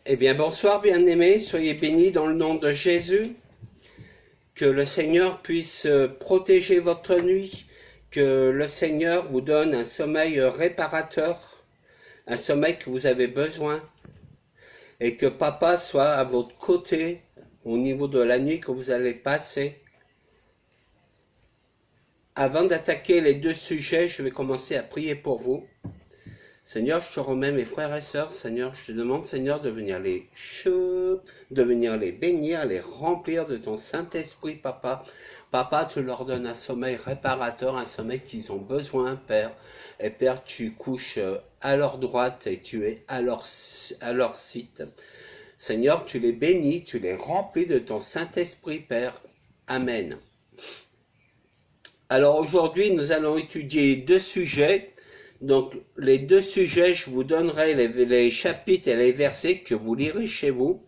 Eh bien, bonsoir bien-aimés, soyez bénis dans le nom de Jésus. Que le Seigneur puisse protéger votre nuit, que le Seigneur vous donne un sommeil réparateur, un sommeil que vous avez besoin, et que Papa soit à votre côté au niveau de la nuit que vous allez passer. Avant d'attaquer les deux sujets, je vais commencer à prier pour vous. Seigneur, je te remets mes frères et sœurs. Seigneur, je te demande, Seigneur, de venir les bénir, les remplir de ton Saint-Esprit, Papa. Papa, tu leur donnes un sommeil réparateur, un sommeil qu'ils ont besoin, Père. Et Père, tu couches à leur droite et tu es à leur site. Seigneur, tu les bénis, tu les remplis de ton Saint-Esprit, Père. Amen. Alors aujourd'hui, nous allons étudier deux sujets. Donc, les deux sujets, je vous donnerai les chapitres et les versets que vous lirez chez vous.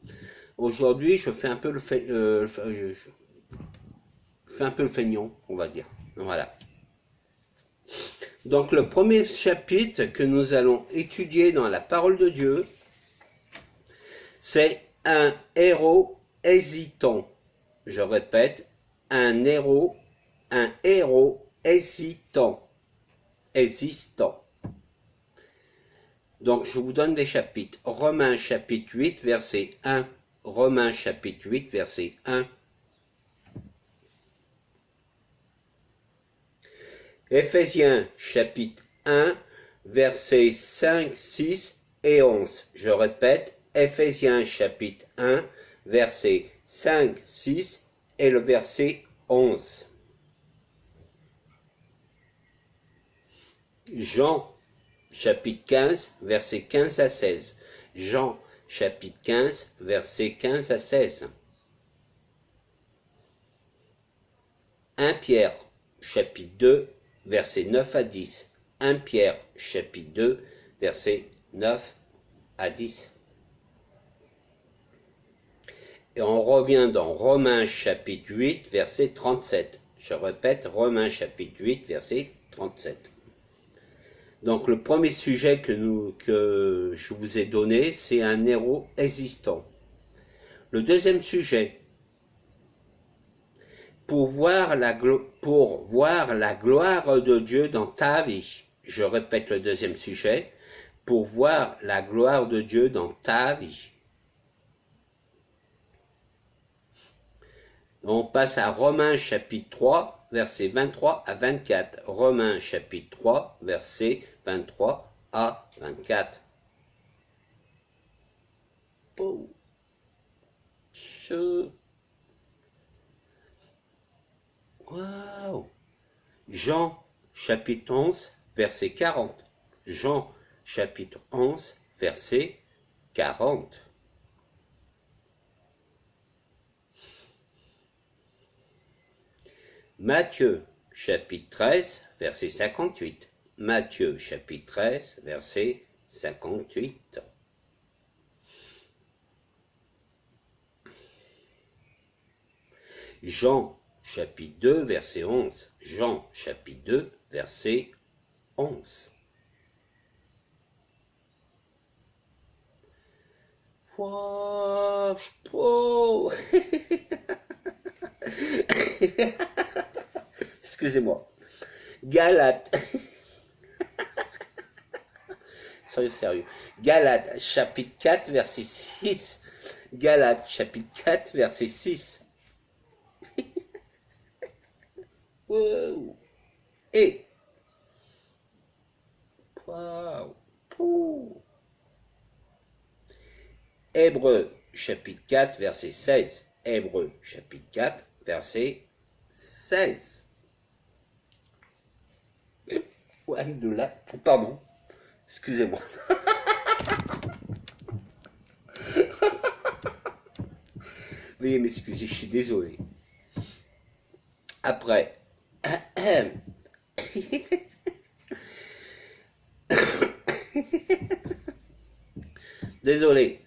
Aujourd'hui, je fais un peu le feignant, on va dire. Voilà. Donc, le premier chapitre que nous allons étudier dans la parole de Dieu, c'est un héros hésitant. Je répète, un héros hésitant. Donc, je vous donne des chapitres. Romains chapitre 8, verset 1. Romains chapitre 8, verset 1. Éphésiens chapitre 1, versets 5, 6 et 11. Je répète, Éphésiens chapitre 1, versets 5, 6 et le verset 11. Jean chapitre 15, versets 15 à 16. Jean, chapitre 15, versets 15 à 16. 1 Pierre, chapitre 2, versets 9 à 10. 1 Pierre, chapitre 2, versets 9 à 10. Et on revient dans Romains, chapitre 8, verset 37. Je répète, Romains, chapitre 8, verset 37. Donc le premier sujet que je vous ai donné, c'est un héros existant. Le deuxième sujet, pour voir la gloire de Dieu dans ta vie. Je répète le deuxième sujet, pour voir la gloire de Dieu dans ta vie. On passe à Romains chapitre 3, versets 23 à 24. Romains chapitre 3, versets 23 à 24. Oh. Wow. Jean chapitre 11, verset 40. Jean chapitre 11, verset 40. Matthieu chapitre 13, verset 58. Matthieu chapitre 13, verset 58. Jean chapitre 2, verset 11. Jean chapitre 2, verset 11. Wow, excusez-moi. Galates. Sérieux. Galates chapitre 4, verset 6. Galates chapitre 4, verset 6. Wow. Et wow. Hébreux chapitre 4, verset 16. Hébreux chapitre 4, verset 16. Ouais, de là. Pardon. Excusez-moi. Veuillez m'excuser, je suis désolé. Après. Désolé.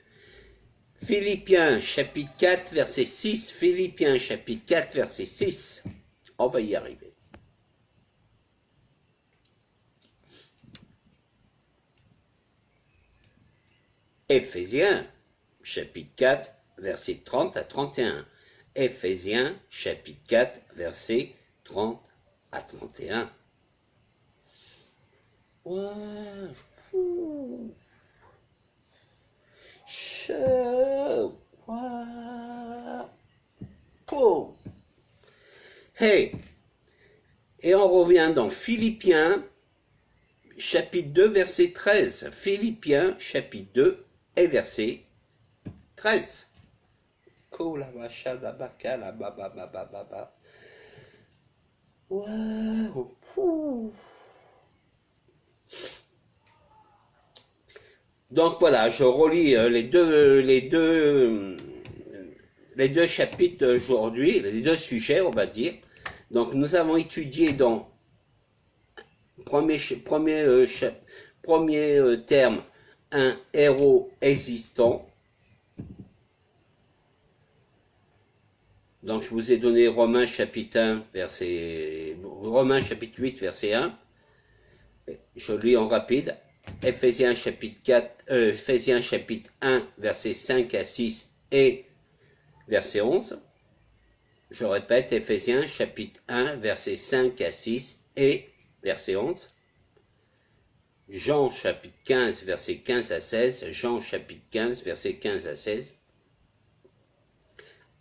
Philippiens chapitre 4, verset 6. Philippiens chapitre 4, verset 6. On va y arriver. Éphésiens chapitre 4, versets 30 à 31. Éphésiens, chapitre 4, versets 30 à 31. Ouais. Hey! Et on revient dans Philippiens, chapitre 2, verset 13. Philippiens, chapitre 2 et verset 13. Donc voilà, je relis les deux chapitres aujourd'hui, les deux sujets, on va dire. Donc nous avons étudié dans premier terme, un héros existant. Donc je vous ai donné Romains chapitre 8, verset 1. Je lis en rapide. Éphésiens chapitre 1, verset 5 à 6 et verset 11. Je répète, Éphésiens chapitre 1, verset 5 à 6 et verset 11. Jean chapitre 15, verset 15 à 16. Jean chapitre 15, verset 15 à 16.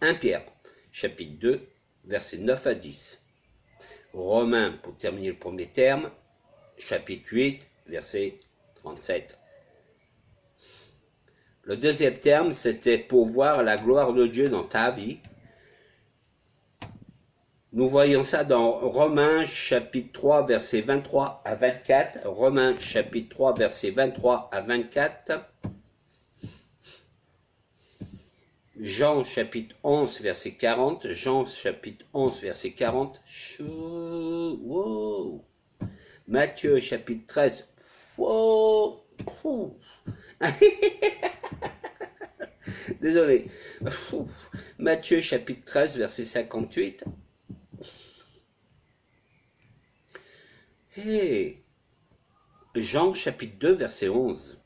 1 Pierre chapitre 2, verset 9 à 10. Romains, pour terminer le premier terme, chapitre 8, verset 37. Le deuxième terme, c'était pour voir la gloire de Dieu dans ta vie. Nous voyons ça dans Romains chapitre 3, verset 23 à 24. Romains chapitre 3, verset 23 à 24. Jean chapitre 11, verset 40. Jean chapitre 11, verset 40. Wow. Matthieu chapitre 13. Wow. Désolé. Matthieu chapitre 13, verset 58. Hey. Jean chapitre 2, verset 11.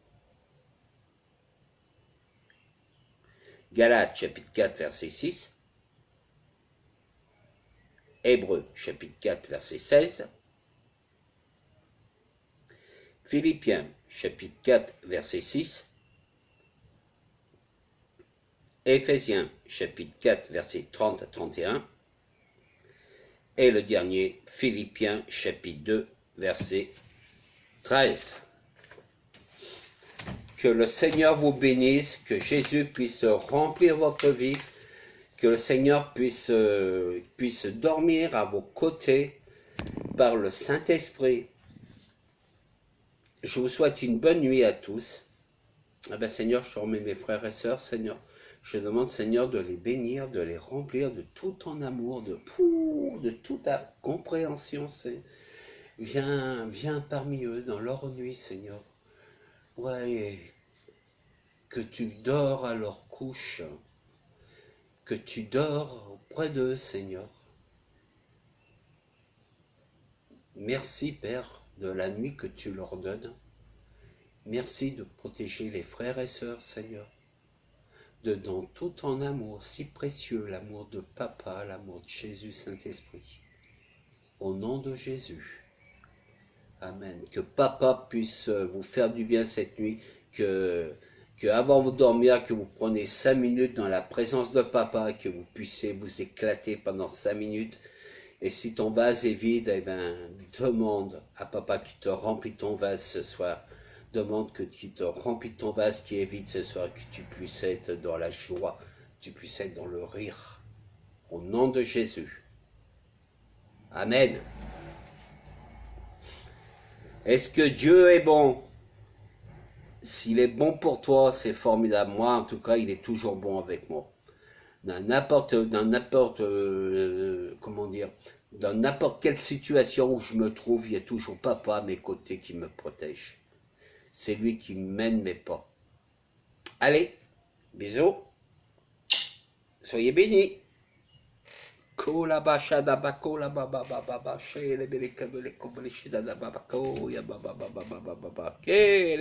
Galates chapitre 4, verset 6. Hébreux chapitre 4, verset 16. Philippiens chapitre 4, verset 6. Éphésiens chapitre 4, verset 30 à 31. Et le dernier, Philippiens chapitre 2, verset 13. Que le Seigneur vous bénisse, que Jésus puisse remplir votre vie, que le Seigneur puisse dormir à vos côtés par le Saint-Esprit. Je vous souhaite une bonne nuit à tous. Ah ben Seigneur, je te remets mes frères et sœurs, Seigneur. Je demande, Seigneur, de les bénir, de les remplir de tout ton amour, de toute ta compréhension. Viens parmi eux dans leur nuit, Seigneur. Ouais, que tu dors à leur couche, que tu dors auprès d'eux, Seigneur. Merci, Père, de la nuit que tu leur donnes. Merci de protéger les frères et sœurs, Seigneur. Dans tout ton amour si précieux, l'amour de Papa, l'amour de Jésus Saint-Esprit. Au nom de Jésus. Amen. Que Papa puisse vous faire du bien cette nuit, que avant de dormir, que vous preniez 5 minutes dans la présence de Papa, que vous puissiez vous éclater pendant 5 minutes. Et si ton vase est vide, eh bien, demande à Papa qui te remplit ton vase ce soir. Demande qu'il te remplit ton vase qui est vide ce soir, que tu puisses être dans la joie, que tu puisses être dans le rire. Au nom de Jésus. Amen. Est-ce que Dieu est bon? S'il est bon pour toi, c'est formidable. Moi, en tout cas, il est toujours bon avec moi. Dans n'importe quelle situation où je me trouve, il y a toujours Papa à mes côtés qui me protège. C'est lui qui mène mes pas. Allez, bisous. Soyez bénis. Kola basha da bakola baba baba she le bele kabele kobele shida da baba ko ya baba baba baba baba ke